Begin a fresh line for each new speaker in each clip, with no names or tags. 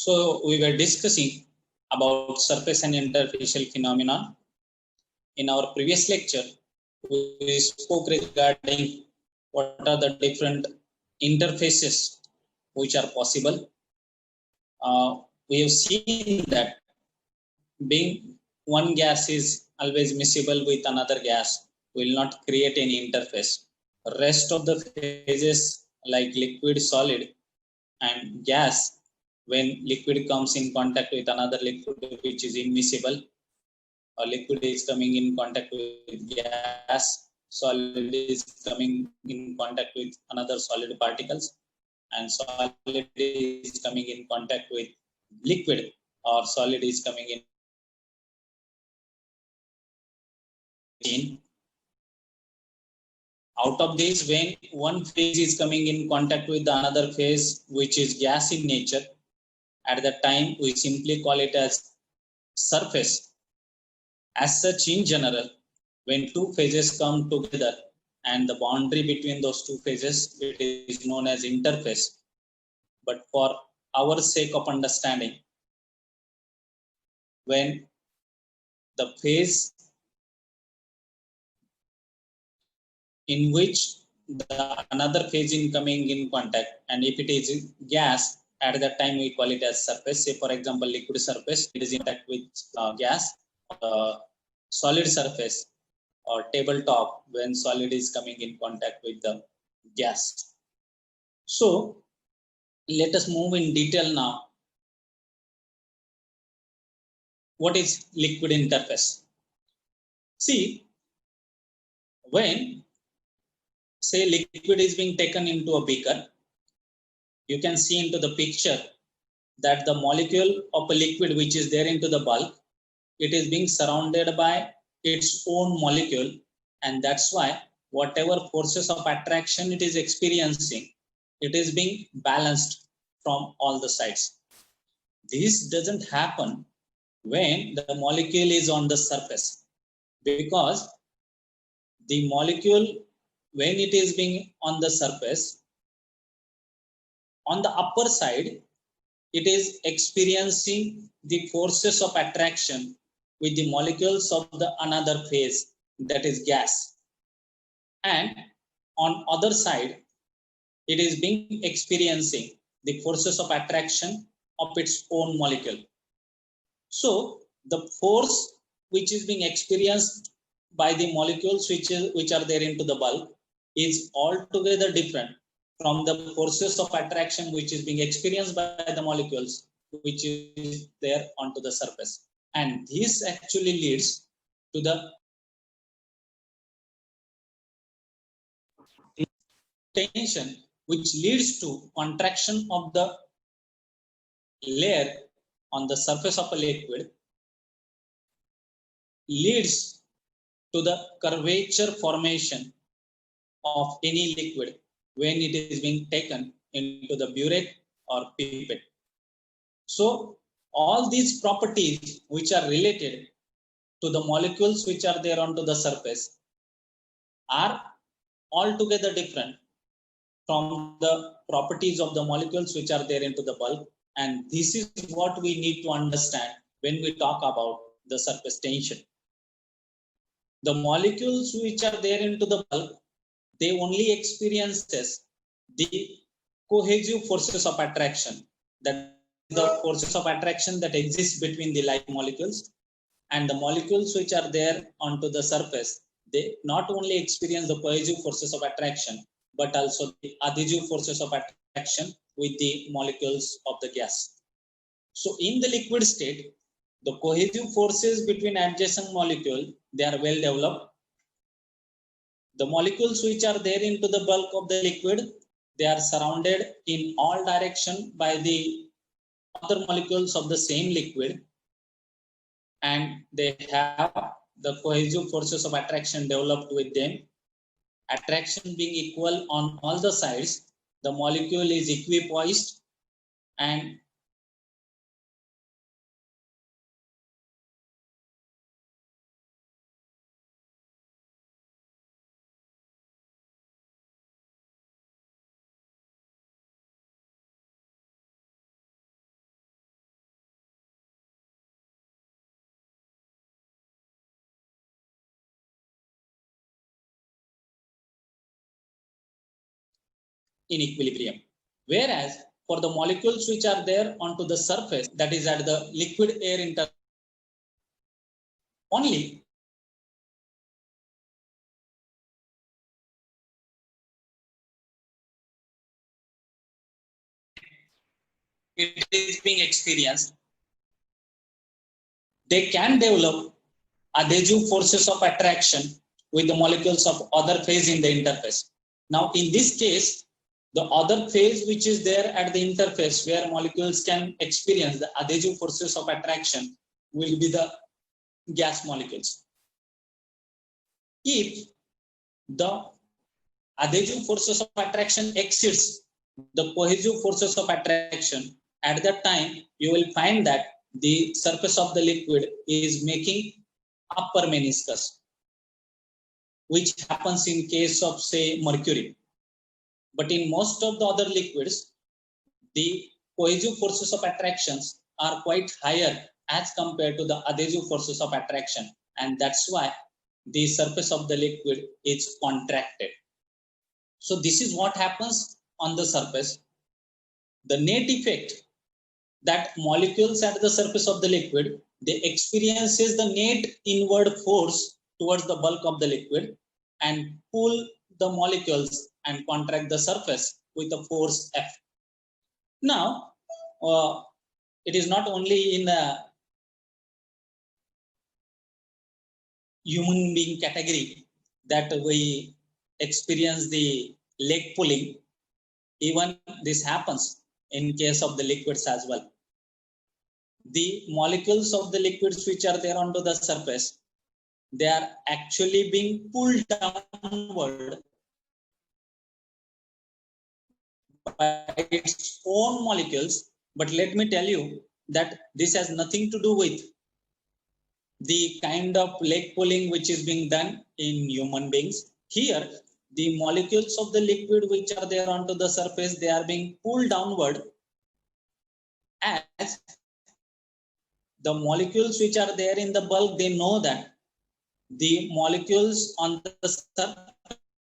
So we were discussing about surface and interfacial phenomena. In our previous lecture, we spoke regarding what are the different interfaces which are possible. We have seen that being one gas is always miscible with another gas will not create any interface. Rest of the phases like liquid, solid and gas, when liquid comes in contact with another liquid which is immiscible, or liquid is coming in contact with gas, solid is coming in contact with another solid particles, and solid is coming in contact with liquid, or solid is coming in. Out of this, when one phase is coming in contact with the another phase which is gas in nature, at that time we simply call it as surface. As such, in general, when two phases come together and the boundary between those two phases, it is known as interface. But for our sake of understanding, when the phase in which the another phase in coming in contact, and if it is gas, at that time we call it as surface. Say for example, liquid surface, it is in contact with gas. Solid surface or tabletop, when solid is coming in contact with the gas. So let us move in detail now. What is liquid interface? See, when say liquid is being taken into a beaker, you can see into the picture that the molecule of a liquid which is there into the bulk, it is being surrounded by its own molecule, and that's why whatever forces of attraction it is experiencing, it is being balanced from all the sides. This doesn't happen when the molecule is on the surface, because the molecule, when it is being on the surface, on the upper side, it is experiencing the forces of attraction with the molecules of the another phase, that is gas, and on other side it is being experiencing the forces of attraction of its own molecule. So the force which is being experienced by the molecules which are there into the bulk is altogether different from the forces of attraction which is being experienced by the molecules which is there onto the surface. And this actually leads to the tension, which leads to contraction of the layer on the surface of a liquid, leads to the curvature formation of any liquid when it is being taken into the burette or pipette. So all these properties which are related to the molecules which are there onto the surface are altogether different from the properties of the molecules which are there into the bulk, and this is what we need to understand when we talk about the surface tension. The molecules which are there into the bulk, they only experiences the cohesive forces of attraction, that the forces of attraction that exist between the like molecules, and the molecules which are there onto the surface, they not only experience the cohesive forces of attraction but also the adhesive forces of attraction with the molecules of the gas. So in the liquid state, the cohesive forces between adjacent molecules, they are well developed. The molecules which are there into the bulk of the liquid, they are surrounded in all direction by the other molecules of the same liquid, and they have the cohesive forces of attraction developed with them. Attraction being equal on all the sides, the molecule is equipoised, and in equilibrium. Whereas for the molecules which are there onto the surface, that is at the liquid air interface, only it is being experienced, they can develop adhesive forces of attraction with the molecules of other phase in the interface. Now, in this case, the other phase which is there at the interface where molecules can experience the adhesive forces of attraction will be the gas molecules. If the adhesive forces of attraction exceeds the cohesive forces of attraction, at that time you will find that the surface of the liquid is making upper meniscus, which happens in case of, say, mercury. But in most of the other liquids, the cohesive forces of attractions are quite higher as compared to the adhesive forces of attraction, and that's why the surface of the liquid is contracted. So this is what happens on the surface. The net effect that molecules at the surface of the liquid, they experiences the net inward force towards the bulk of the liquid and pull the molecules and contract the surface with a force F. Now, it is not only in the human being category that we experience the leg pulling. Even this happens in case of the liquids as well. The molecules of the liquids which are there onto the surface, they are actually being pulled downward by its own molecules. But let me tell you that this has nothing to do with the kind of leg pulling which is being done in human beings. Here, the molecules of the liquid which are there onto the surface, they are being pulled downward as the molecules which are there in the bulk, they know that the molecules on the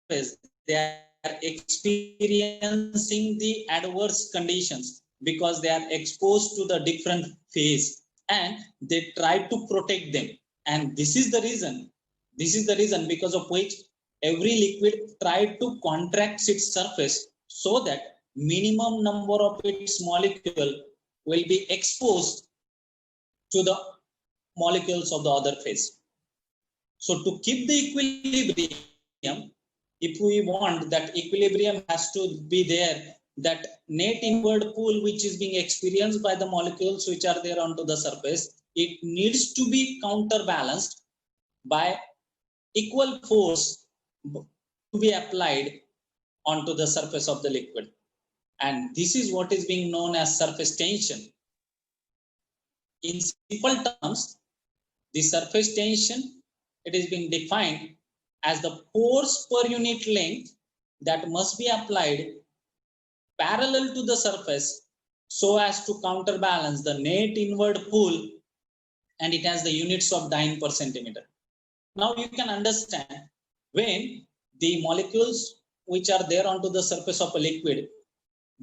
surface, they are experiencing the adverse conditions because they are exposed to the different phase and they try to protect them. And this is the reason because of which every liquid tried to contract its surface so that minimum number of its molecule will be exposed to the molecules of the other phase. So to keep the equilibrium, if we want that equilibrium has to be there, that net inward pull which is being experienced by the molecules which are there onto the surface, it needs to be counterbalanced by equal force to be applied onto the surface of the liquid. And this is what is being known as surface tension. In simple terms, the surface tension, it is being defined as the force per unit length that must be applied parallel to the surface so as to counterbalance the net inward pull, and it has the units of dyne per centimeter. Now you can understand when the molecules which are there onto the surface of a liquid,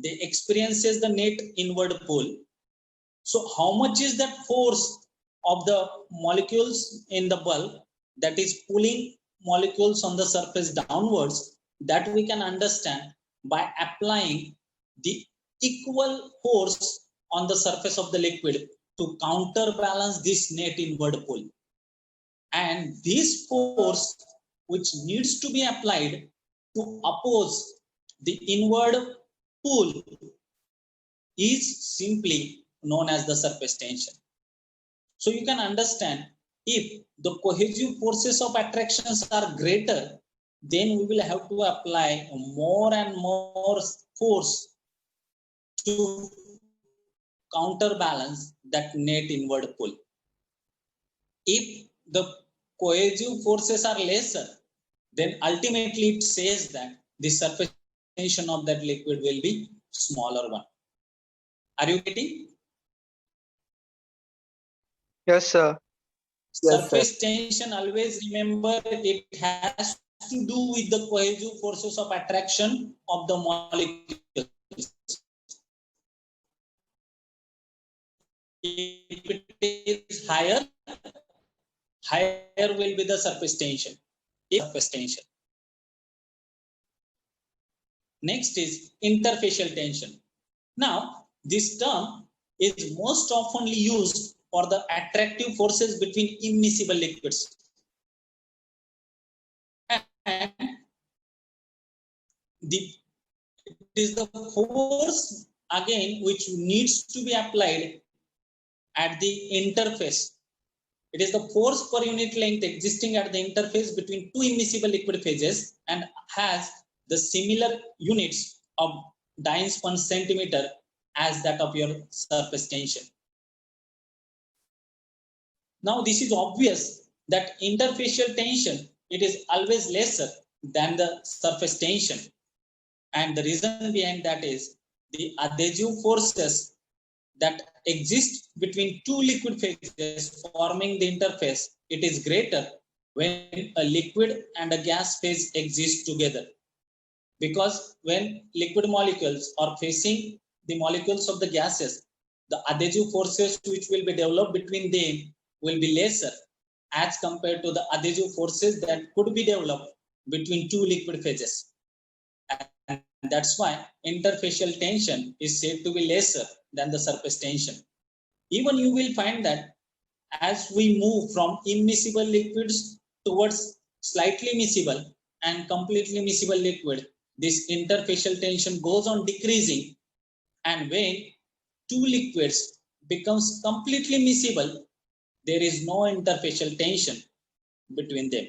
they experiences the net inward pull. So how much is that force of the molecules in the bulk that is pulling molecules on the surface downwards, that we can understand by applying the equal force on the surface of the liquid to counterbalance this net inward pull. And this force which needs to be applied to oppose the inward pull is simply known as the surface tension. So you can understand, if the cohesive forces of attractions are greater, then we will have to apply more and more force to counterbalance that net inward pull. If the cohesive forces are lesser, then ultimately it says that the surface tension of that liquid will be smaller one. Are you getting?
Yes, sir.
Surface tension, always remember, it has to do with the cohesive forces of attraction of the molecules. If it is higher, higher will be the surface tension. Surface tension. Next is interfacial tension. Now, this term is most often used for the attractive forces between immiscible liquids. And it is the force again which needs to be applied at the interface. It is the force per unit length existing at the interface between two immiscible liquid phases and has the similar units of dynes per centimeter as that of your surface tension. Now this is obvious that interfacial tension, it is always lesser than the surface tension. And the reason behind that is the adhesive forces that exist between two liquid phases forming the interface, it is greater when a liquid and a gas phase exist together. Because when liquid molecules are facing the molecules of the gases, the adhesive forces which will be developed between them will be lesser as compared to the adhesive forces that could be developed between two liquid phases. And that's why interfacial tension is said to be lesser than the surface tension. Even you will find that as we move from immiscible liquids towards slightly miscible and completely miscible liquid, this interfacial tension goes on decreasing, and when two liquids becomes completely miscible, there is no interfacial tension between them.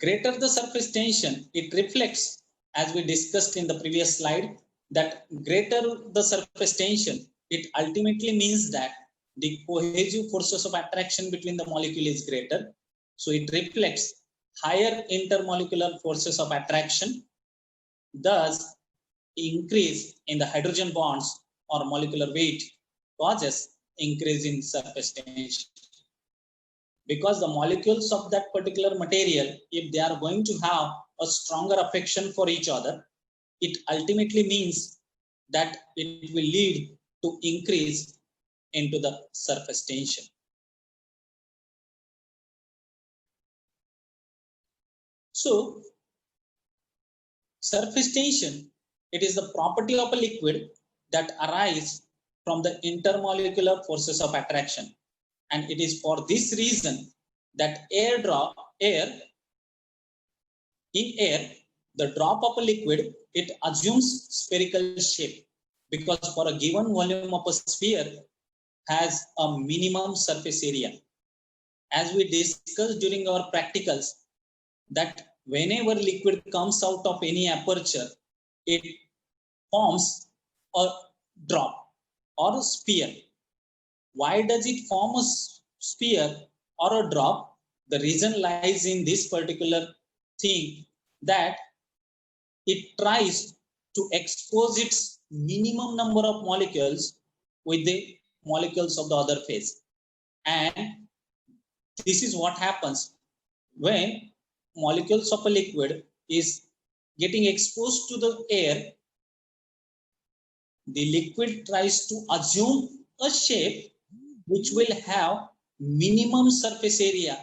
Greater the surface tension, it reflects, as we discussed in the previous slide, that greater the surface tension, it ultimately means that the cohesive forces of attraction between the molecule is greater. So it reflects higher intermolecular forces of attraction, thus increase in the hydrogen bonds or molecular weight causes increase in surface tension. Because the molecules of that particular material, if they are going to have a stronger affection for each other, it ultimately means that it will lead to increase into the surface tension. So, surface tension, it is the property of a liquid that arises from the intermolecular forces of attraction. And it is for this reason that in air, the drop of a liquid, it assumes spherical shape, because for a given volume of a sphere has a minimum surface area. As we discussed during our practicals, that whenever liquid comes out of any aperture, it forms a drop or a sphere. Why does it form a sphere or a drop? The reason lies in this particular thing, that it tries to expose its minimum number of molecules with the molecules of the other phase. And this is what happens when molecules of a liquid is getting exposed to the air. The liquid tries to assume a shape which will have minimum surface area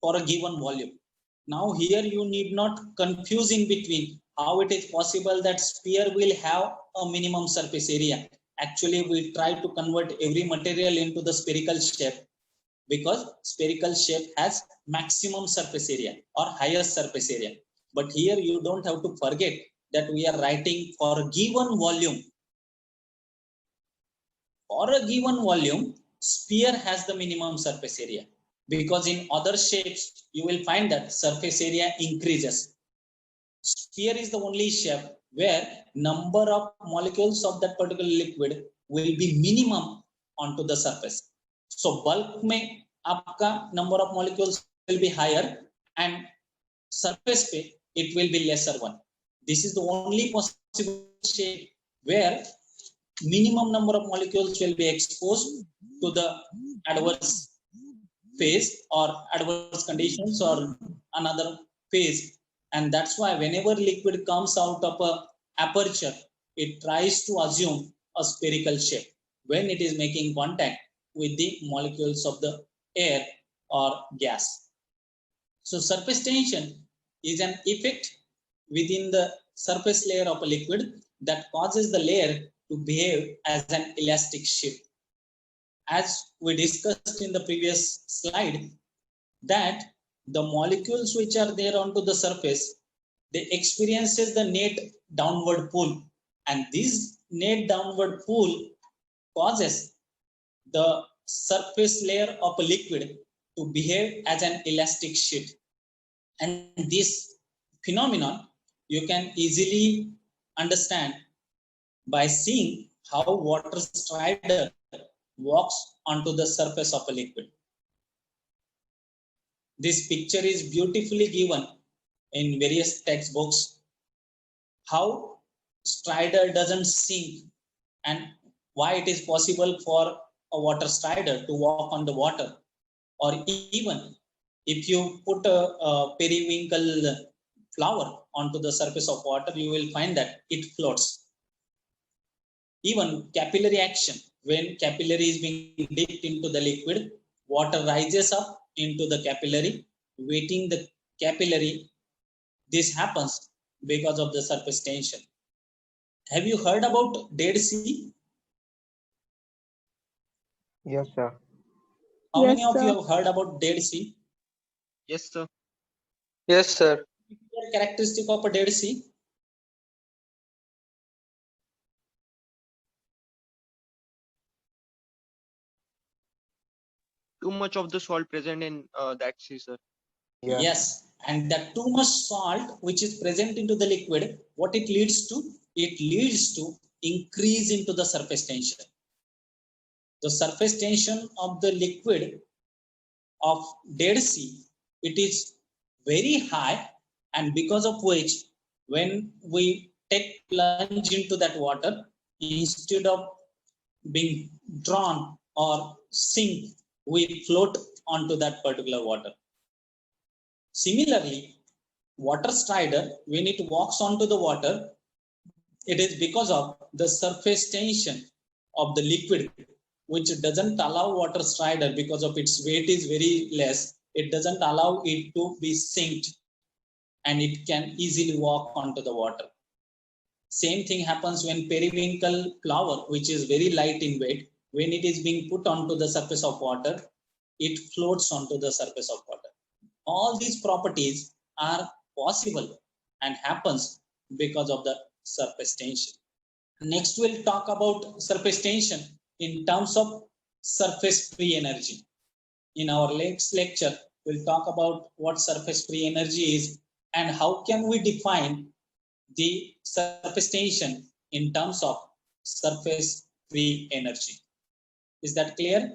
for a given volume. Now here you need not confuse in between how it is possible that sphere will have a minimum surface area. Actually, we try to convert every material into the spherical shape, because spherical shape has maximum surface area or highest surface area. But here you don't have to forget that we are writing for a given volume. For a given volume, sphere has the minimum surface area, because in other shapes you will find that surface area increases. Sphere is the only shape where number of molecules of that particular liquid will be minimum onto the surface. So bulk में आपका number of molecules will be higher, and surface पे it will be lesser one. This is the only possible shape where minimum number of molecules will be exposed to the adverse phase or adverse conditions or another phase, and that's why whenever liquid comes out of a aperture, it tries to assume a spherical shape when it is making contact with the molecules of the air or gas. So surface tension is an effect within the surface layer of a liquid that causes the layer to behave as an elastic shift. As we discussed in the previous slide, that the molecules which are there onto the surface, they experiences the net downward pull, and this net downward pull causes the surface layer of a liquid to behave as an elastic sheet. And this phenomenon you can easily understand by seeing how water strider walks onto the surface of a liquid. This picture is beautifully given in various textbooks, how strider doesn't sink and why it is possible for a water strider to walk on the water. Or even if you put a periwinkle flower onto the surface of water, you will find that it floats. Even capillary action, when capillary is being dipped into the liquid, water rises up into the capillary, weighting the capillary. This happens because of the surface tension. Have you heard about Dead Sea?
Yes, sir.
How
Yes,
many of you
sir.
have heard about Dead Sea?
Yes, sir.
Yes, sir.
Characteristic of a Dead Sea?
Too much of the salt present in that sea, sir.
Yeah.
Yes, and that too much salt which is present into the liquid, what it leads to? It leads to increase into the surface tension. The surface tension of the liquid of Dead Sea, it is very high, and because of which when we take plunge into that water, instead of being drawn or sink, we float onto that particular water. Similarly, water strider, when it walks onto the water, it is because of the surface tension of the liquid, which doesn't allow water strider, because of its weight is very less, it doesn't allow it to be sinked and it can easily walk onto the water. Same thing happens when periwinkle flower, which is very light in weight, when it is being put onto the surface of water, it floats onto the surface of water. All these properties are possible and happens because of the surface tension. Next, we'll talk about surface tension in terms of surface free energy. In our next lecture, we'll talk about what surface free energy is and how can we define the surface tension in terms of surface free energy. Is that clear?